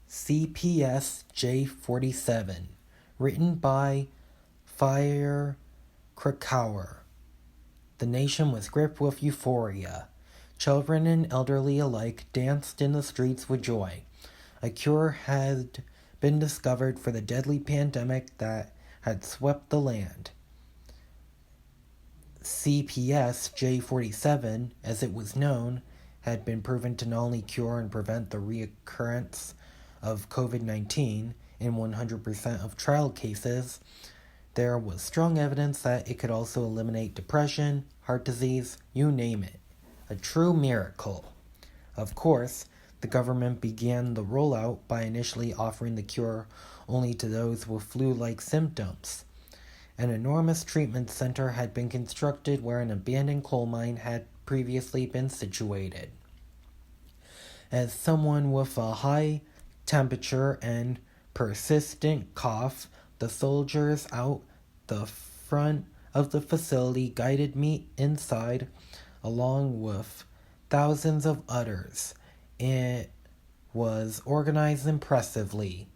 CPS J47, written by Fire Krakauer. The nation was gripped with euphoria. Children and elderly alike danced in the streets with joy. A cure had been discovered for the deadly pandemic that had swept the land. CPS J47, as it was known, had been proven to not only cure and prevent the reoccurrence of COVID-19 in 100% of trial cases. There was strong evidence that it could also eliminate depression, heart disease, you name it. A true miracle. Of course, the government began the rollout by initially offering the cure only to those with flu-like symptoms. An enormous treatment center had been constructed where an abandoned coal mine had previously been situated. As someone with a high temperature and persistent cough, the soldiers out the front of the facility guided me inside, along with thousands of others. It was organized impressively.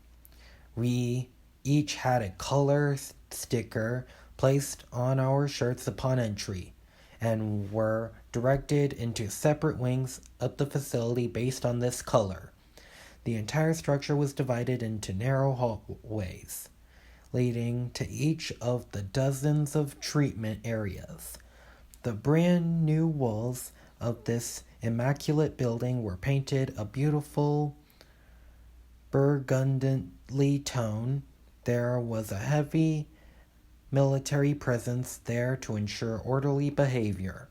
We each had a color sticker placed on our shirts upon entry, and were directed into separate wings of the facility based on this color. The entire structure was divided into narrow hallways, leading to each of the dozens of treatment areas. The brand new walls of this immaculate building were painted a beautiful burgundy tone. There was a heavy military presence there to ensure orderly behavior,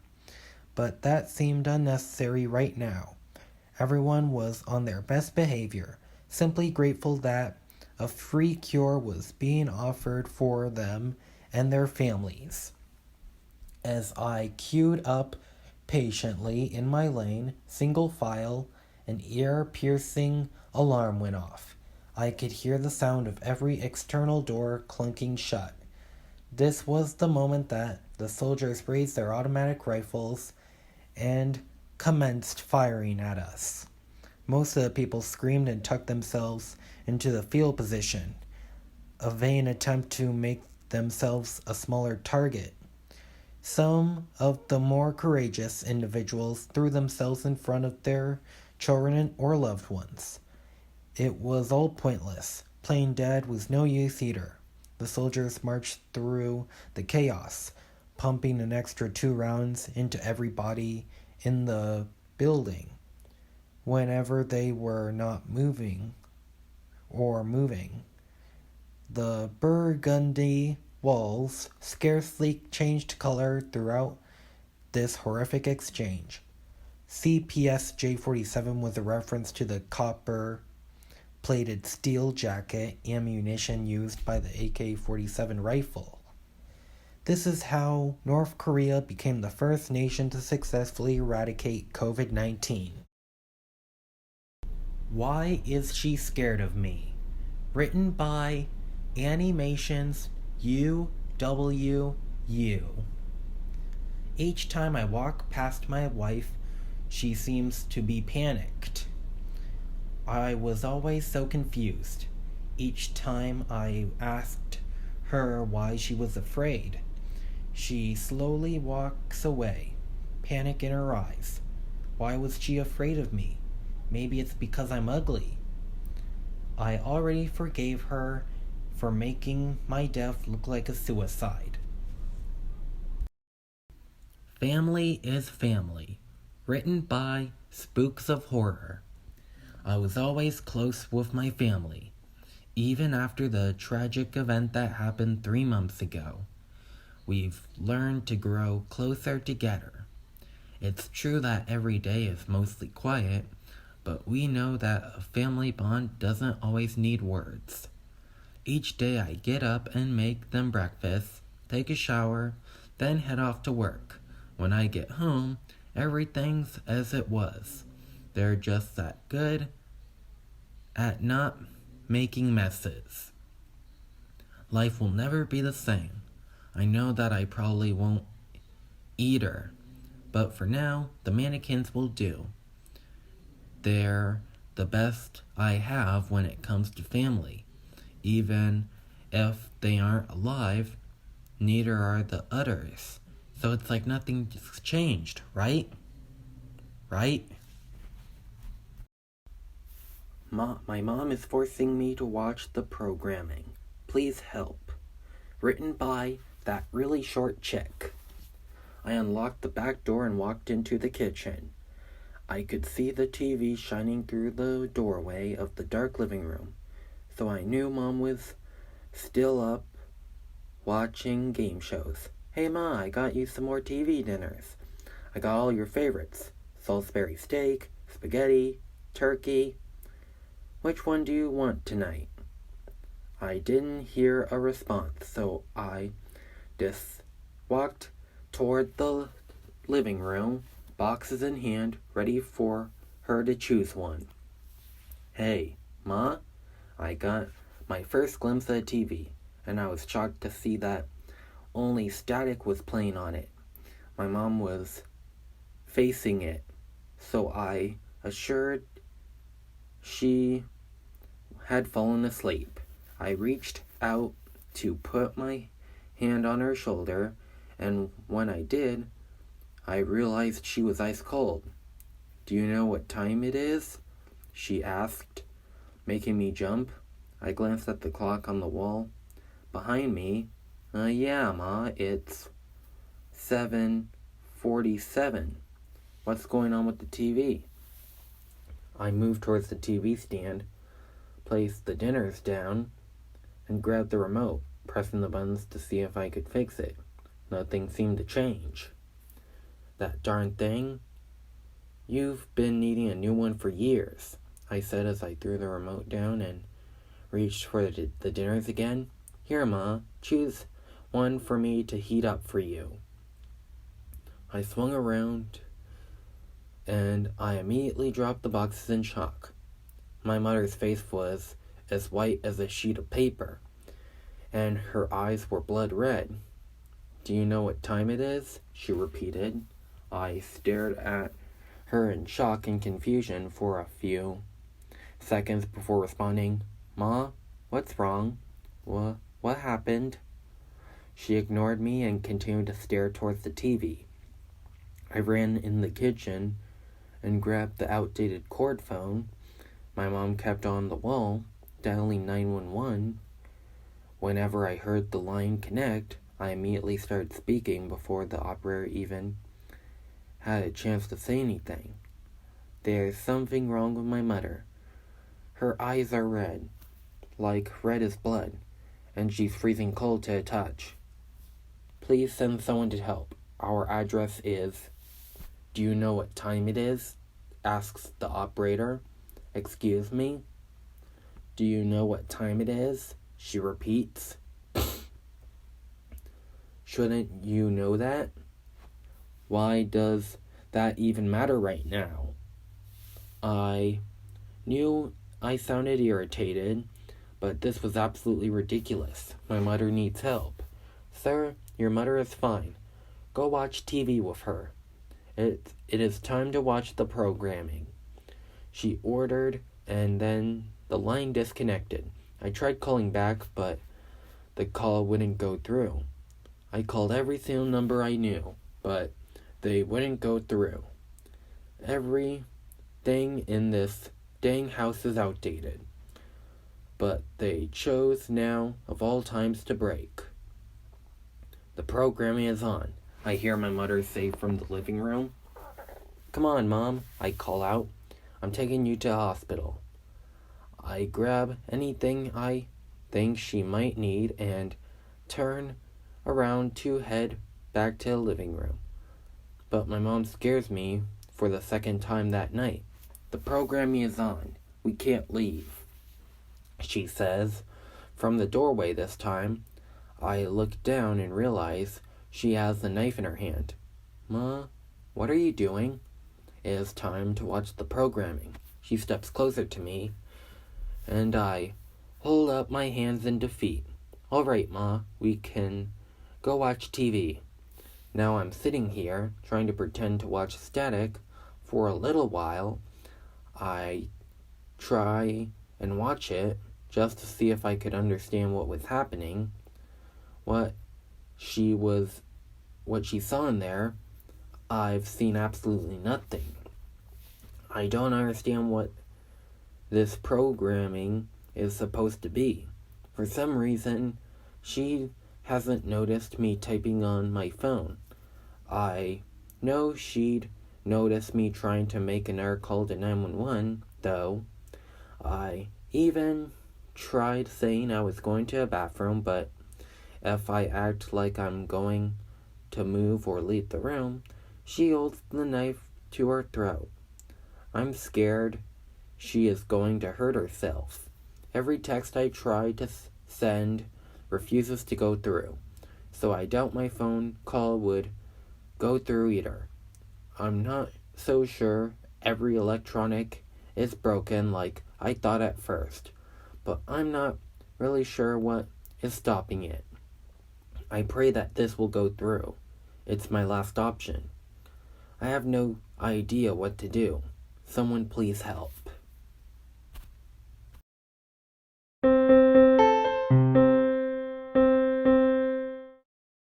but that seemed unnecessary right now. Everyone was on their best behavior, simply grateful that a free cure was being offered for them and their families. As I queued up patiently in my lane, single file, an ear-piercing alarm went off. I could hear the sound of every external door clunking shut. This was the moment that the soldiers raised their automatic rifles and commenced firing at us. Most of the people screamed and tucked themselves into the field position, a vain attempt to make themselves a smaller target. Some of the more courageous individuals threw themselves in front of their children or loved ones. It was all pointless. Playing dead was no use either. The soldiers marched through the chaos, pumping an extra 2 rounds into every body in the building whenever they were not moving. The burgundy walls scarcely changed color throughout this horrific exchange. CPS J47 was a reference to the copper-plated steel jacket ammunition used by the AK-47 rifle. This is how North Korea became the first nation to successfully eradicate COVID-19. Why is she scared of me? Written by Animations UWU. Each time I walk past my wife, she seems to be panicked. I was always so confused. Each time I asked her why she was afraid, she slowly walks away, panic in her eyes. Why was she afraid of me? Maybe it's because I'm ugly. I already forgave her for making my death look like a suicide. Family is Family, written by Spooks of Horror. I was always close with my family, even after the tragic event that happened 3 months ago. We've learned to grow closer together. It's true that every day is mostly quiet, but we know that a family bond doesn't always need words. Each day I get up and make them breakfast, take a shower, then head off to work. When I get home, everything's as it was. They're just that good at not making messes. Life will never be the same. I know that I probably won't either, but for now, the mannequins will do. They're the best I have when it comes to family. Even if they aren't alive, neither are the others. So it's like nothing's changed, right? Right? My mom is forcing me to watch the programming. Please help. Written by that really short chick. I unlocked the back door and walked into the kitchen. I could see the TV shining through the doorway of the dark living room, so I knew Mom was still up watching game shows. Hey Ma, I got you some more TV dinners. I got all your favorites. Salisbury steak, spaghetti, turkey. Which one do you want tonight? I didn't hear a response, so I just walked toward the living room, boxes in hand, ready for her to choose one. Hey, Ma? I got my first glimpse of the TV, and I was shocked to see that only static was playing on it. My mom was facing it, so I assured she had fallen asleep. I reached out to put my hand on her shoulder, and when I did, I realized she was ice cold. Do you know what time it is? She asked, making me jump. I glanced at the clock on the wall behind me. Yeah, Ma, it's 7:47. What's going on with the TV? I moved towards the TV stand, placed the dinners down, and grabbed the remote, pressing the buttons to see if I could fix it. Nothing seemed to change. That darn thing? You've been needing a new one for years, I said as I threw the remote down and reached for the dinners again. Here, Ma, choose one for me to heat up for you. I swung around and I immediately dropped the boxes in shock. My mother's face was as white as a sheet of paper, and her eyes were blood red. Do you know what time it is? She repeated. I stared at her in shock and confusion for a few seconds before responding. Ma, what's wrong? What happened? She ignored me and continued to stare towards the TV. I ran in the kitchen and grabbed the outdated cord phone my mom kept on the wall, dialing 911. Whenever I heard the line connect, I immediately started speaking before the operator even had a chance to say anything. There's something wrong with my mother. Her eyes are red, like red as blood, and she's freezing cold to the touch. Please send someone to help. Our address is... Do you know what time it is? Asks the operator. Excuse me? Do you know what time it is? She repeats. Shouldn't you know that? Why does that even matter right now? I knew I sounded irritated, but this was absolutely ridiculous. My mother needs help. Sir, your mother is fine. Go watch TV with her. It is time to watch the programming. She ordered, and then the line disconnected. I tried calling back, but the call wouldn't go through. I called every single number I knew, but they wouldn't go through. Everything in this dang house is outdated. But they chose now, of all times, to break. The programming is on, I hear my mother say from the living room. Come on, Mom, I call out. I'm taking you to the hospital. I grab anything I think she might need and turn around to head back to the living room. But my mom scares me for the second time that night. The programming is on. We can't leave, she says. From the doorway this time, I look down and realize she has the knife in her hand. Ma, what are you doing? It is time to watch the programming. She steps closer to me, and I hold up my hands in defeat. All right, Ma, we can go watch TV. Now I'm sitting here, trying to pretend to watch static for a little while. I try and watch it just to see if I could understand what was happening. What she saw in there, I've seen absolutely nothing. I don't understand what this programming is supposed to be. For some reason, she hasn't noticed me typing on my phone. I know she'd noticed me trying to make an error call to 911, though. I even tried saying I was going to a bathroom, but if I act like I'm going to move or leave the room, she holds the knife to her throat. I'm scared she is going to hurt herself. Every text I try to send refuses to go through, so I doubt my phone call would go through either. I'm not so sure every electronic is broken like I thought at first, but I'm not really sure what is stopping it. I pray that this will go through. It's my last option. I have no idea what to do. Someone please help.